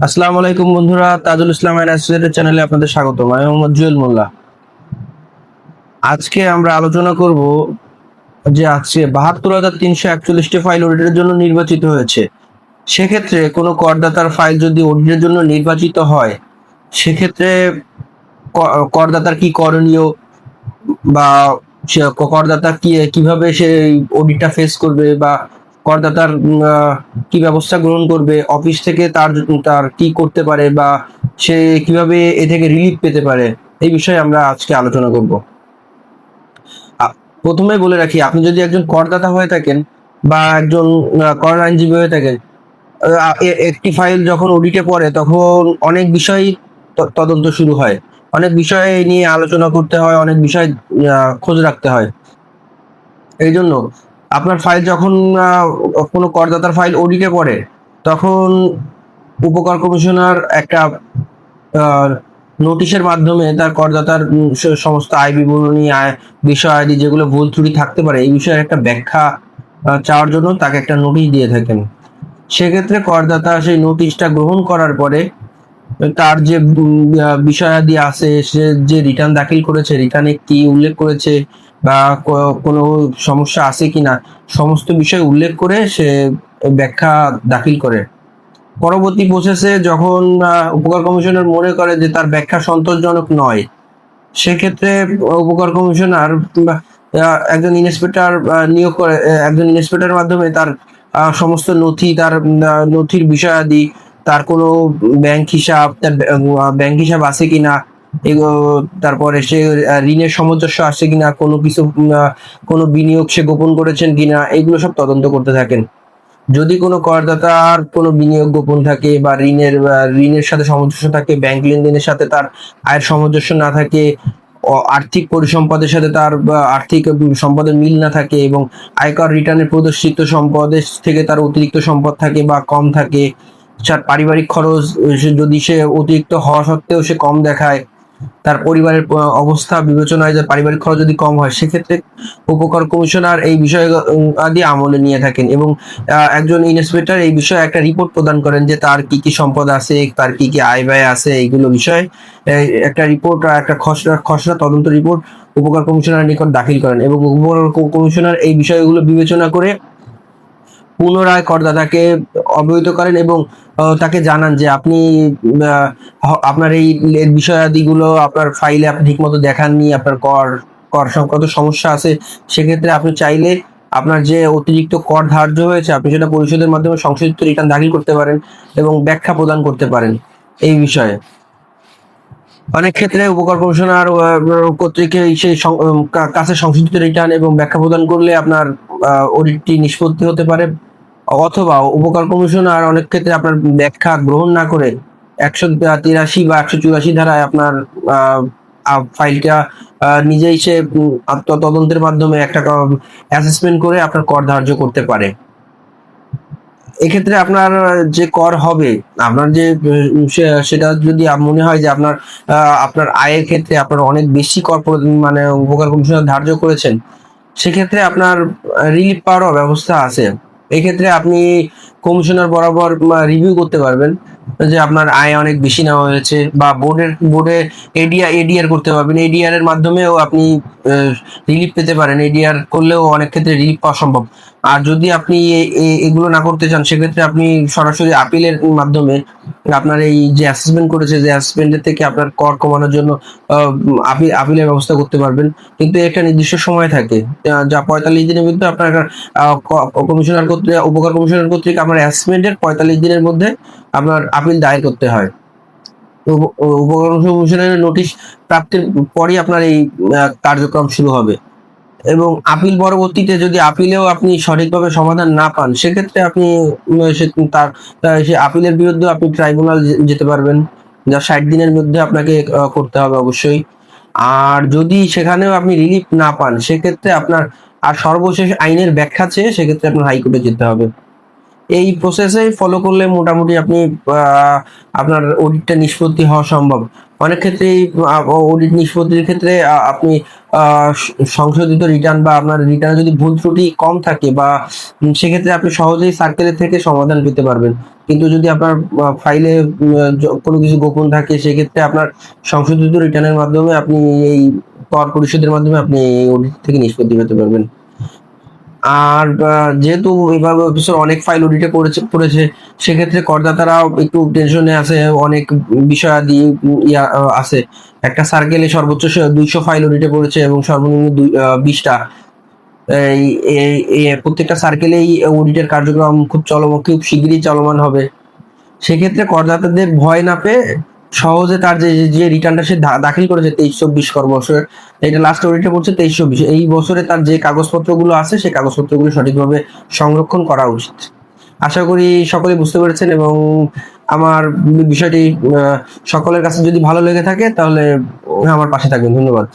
আসসালামু আলাইকুম বন্ধুরা, তাজুল ইসলাম এন্ড অ্যাসোসিয়েটেড চ্যানেলে আপনাদের স্বাগতম। আমি মোহাম্মদ জুয়েল মোল্লা। আজকে আমরা আলোচনা করব যে আজকে ৭২,৩৪১টি ফাইল অডিটের জন্য নির্বাচিত হয়েছে। সেক্ষেত্রে কোনো করদাতার ফাইল যদি অডিটের জন্য নির্বাচিত হয়, সেক্ষেত্রে করদাতার কি করণীয়, বা করদাতা কিভাবে সে অডিটটা ফেস করবে, বা করদাতার কি ব্যবস্থা গ্রহণ করবে, অফিস থেকে তার তার কি করতে পারে, বা সে কিভাবে এ থেকে রিলিফ পেতে পারে, এই বিষয়ে আমরা আজকে আলোচনা করব। প্রথমে বলে রাখি, আপনি যদি একজন করদাতা হয়ে থাকেন বা একজন কর আইনজীবী হয়ে থাকেন, একটি ফাইল যখন অডিটে পড়ে তখন অনেক বিষয় তদন্ত শুরু হয়, অনেক বিষয় নিয়ে আলোচনা করতে হয়, অনেক বিষয় খোঁজ রাখতে হয়। এই জন্য আপনার ফাইল যখন কোনো করদাতার ফাইল অডিটে পড়ে, তখন উপকর কমিশনার একটা নোটিশের মাধ্যমে তার করদাতার সমস্ত আয় বিবরণী, আয় বিষয়াদি যেগুলো ভুল ত্রুটি থাকতে পারে, এই বিষয়ে একটা ব্যাখ্যা চাওয়ার জন্য তাকে একটা নোটিশ দিয়ে থাকেন। সেক্ষেত্রে করদাতা সেই নোটিশটা গ্রহণ করার পরে তার যে বিষয়াদি আছে, সে যে রিটার্ন দাখিল করেছে, রিটার্নে কি উল্লেখ করেছে বা কোনো সমস্যা আছে কিনা, সমস্ত বিষয় উল্লেখ করে সে ব্যাখ্যা দাখিল করে। পরবর্তী প্রসেসে যখন উপকার কমিশনার মনে করে যে তার ব্যাখ্যা সন্তোষজনক নয়, সেক্ষেত্রে উপকার কমিশনার একজন ইন্সপেক্টর নিয়োগ করে। একজন ইন্সপেক্টরের মাধ্যমে তার সমস্ত নথি, তার নথির বিষয়াদি, তার কোনো ব্যাংক হিসাব, তার ব্যাংক হিসাব আছে কিনা, তারপরে সে ঋণের সামঞ্জস্য আছে কিনা, কোনো কিছু কোনো বিনিয়োগ সে গোপন করেছেন কিনা, এগুলো সব তদন্ত করতে থাকেন। যদি কোনো করদাতার কোনো বিনিয়োগ গোপন থাকে বা ঋণের সাথে সামঞ্জস্য থাকে, ব্যাংক লেনদেনের সাথে তার আয়ের সামঞ্জস্য না থাকে, আর্থিক পরিসম্পদের সাথে তার আর্থিক সম্পদের মিল না থাকে, এবং আয়কর রিটার্নে প্রদর্শিত সম্পদের থেকে তার অতিরিক্ত সম্পদ থাকে বা কম থাকে, তার পারিবারিক খরচ যদি সে অতিরিক্ত হওয়া সত্ত্বেও সে কম দেখায়, তার পরিবারের অবস্থা বিবেচনায় যে পারিবারিক খরচ যদি কম হয়, সেক্ষেত্রে উপকর কমিশনার এই বিষয় আদি আমলে নিয়ে থাকেন, এবং একজন ইন্সপেক্টর এই বিষয়ে একটা রিপোর্ট প্রদান করেন যে তার কি কি সম্পদ আছে, তার কি কি আয় ব্যয় আছে, এইগুলো বিষয়ে একটা রিপোর্ট, একটা খসড়া খসড়া তদন্ত রিপোর্ট উপকার কমিশনারের নিকট দাখিল করেন, এবং উপকার কমিশনার এই বিষয়গুলো বিবেচনা করে পুনরায় করদাতাকে অবহিত করেন, এবং তাকে জানান যে আপনি আপনার এই বিষয়াদিগুলো আপনার ফাইলে আপনি ঠিকমতো দেখাননি, আপনার কর কর সংক্রান্ত সমস্যা আছে। সেক্ষেত্রে আপনি চাইলে আপনার যে অতিরিক্ত কর ধার্য হয়েছে, আপনি সেটা পরিশোধের মাধ্যমে সংশোধিত রিটার্ন দাখিল করতে পারেন এবং ব্যাখ্যা প্রদান করতে পারেন এই বিষয়ে। অনেক ক্ষেত্রে উপকর কমিশনার কর্তৃক সেই কাছে সংশোধিত রিটার্ন এবং ব্যাখ্যা প্রদান করলে আপনার অডিটটি নিষ্পত্তি হতে পারে, অথবা উপকার কমিশনার অনেক ক্ষেত্রে আপনার ব্যাখ্যা গ্রহণ না করে ১৮৩ বা ১৮৪ ধারায় আপনার ফাইলটা নিজেই সে তদন্তের মাধ্যমে একটা অ্যাসেসমেন্ট করে আপনার কর ধার্য করতে পারে। এক্ষেত্রে আপনার যে কর হবে, আপনার যে সেটা যদি মনে হয় যে আপনার আপনার আয়ের ক্ষেত্রে আপনার অনেক বেশি কর মানে উপকার কমিশনার ধার্য করেছেন, সেক্ষেত্রে আপনার রিলিফ পাওয়ারও ব্যবস্থা আছে। এক্ষেত্রে আপনি কমিশনার বরাবর রিভিউ করতে পারবেন যে আপনার আয় অনেক বেশি নেওয়া হয়েছে, বা বোর্ডে এডিআর করতে পারবেন। এডিআর এর মাধ্যমেও আপনি রিলিফ পেতে পারেন, এডিআর করলেও অনেক ক্ষেত্রে রিলিফ পাওয়া সম্ভব। আর যদি আপনি এগুলো না করতে চান, সেক্ষেত্রে আপনি সরাসরি আপিলের মাধ্যমে আপনার এই যে অ্যাসেসমেন্ট করেছে, যে অ্যাসেসমেন্টের থেকে আপনার কর কমানোর জন্য আপিলের ব্যবস্থা করতে পারবেন। কিন্তু একটা নির্দিষ্ট সময় থাকে, যা ৪৫ দিনের মধ্যে আপনার কমিশনার কর্তৃক, উপকার কমিশনার কর্তৃক আপনার অ্যাসেসমেন্টের ৪৫ দিনের মধ্যে আপনার আপিল দায়ের করতে হয়। উপকার কমিশনারের নোটিশ প্রাপ্তির পরই আপনার এই কার্যক্রম শুরু হবে। এবং আপিল পরবর্তীতে যদি আপিলেও আপনি সঠিকভাবে সমাধান না পান, সেক্ষেত্রে আপনি সে আপিলের বিরুদ্ধে আপনি ট্রাইব্যুনাল যেতে পারবেন, যা ৬০ দিনের মধ্যে আপনাকে করতে হবে অবশ্যই। আর যদি সেখানেও আপনি রিলিফ না পান, সেক্ষেত্রে আপনার আর সর্বশেষ আইনের ব্যাখ্যা চেয়ে সেক্ষেত্রে আপনার হাইকোর্টে যেতে হবে। এই প্রসেসে ফলো করলে মোটামুটি আপনি আপনার অডিটটা নিষ্পত্তি হওয়া সম্ভব। অনেক ক্ষেত্রেই অডিট নিষ্পত্তির ক্ষেত্রে আপনি সংশোধিত রিটার্ন বা আপনার রিটার্নে যদি ভুল ত্রুটি কম থাকে বা সেক্ষেত্রে আপনি সহজেই সার্কেলের থেকে সমাধান পেতে পারবেন। কিন্তু যদি আপনার ফাইলে কোনো কিছু গোপন থাকে, সেক্ষেত্রে আপনার সংশোধিত রিটার্নের মাধ্যমে আপনি এই কর পরিশোধের মাধ্যমে আপনি এই অডিট থেকে নিষ্পত্তি পেতে পারবেন। আর যেহেতু এভাবে অফিসের অনেক ফাইল অডিটে পড়েছে, সেক্ষেত্রে করদাতারাও একটু টেনশনে আছে। অনেক বিষয়াদি আছে। একটা সার্কেলে সর্বোচ্চ 200 ফাইল অডিটে পড়েছে এবং সর্বনিম্ন 20টা। এই এই এই প্রত্যেকটা সার্কেলেই অডিটের কার্যক্রম খুব শিগগিরই চলমান হবে। সেক্ষেত্রে করদাতাদের ভয় না পেয়ে সহজে তার যে রিটার্নটা সে দাখিল করেছে 23-24 কর্মবর্ষের, এটা লাস্ট অডিটে পড়ছে 23-24, এই বছরে তার যে কাগজপত্রগুলো আছে সেই কাগজপত্রগুলো সঠিকভাবে সংরক্ষণ করা উচিত। আশা করি সকলে বুঝতে পেরেছেন এবং আমার বিষয়টি সকলের কাছে যদি ভালো লেগে থাকে তাহলে আমার পাশে থাকবেন। ধন্যবাদ।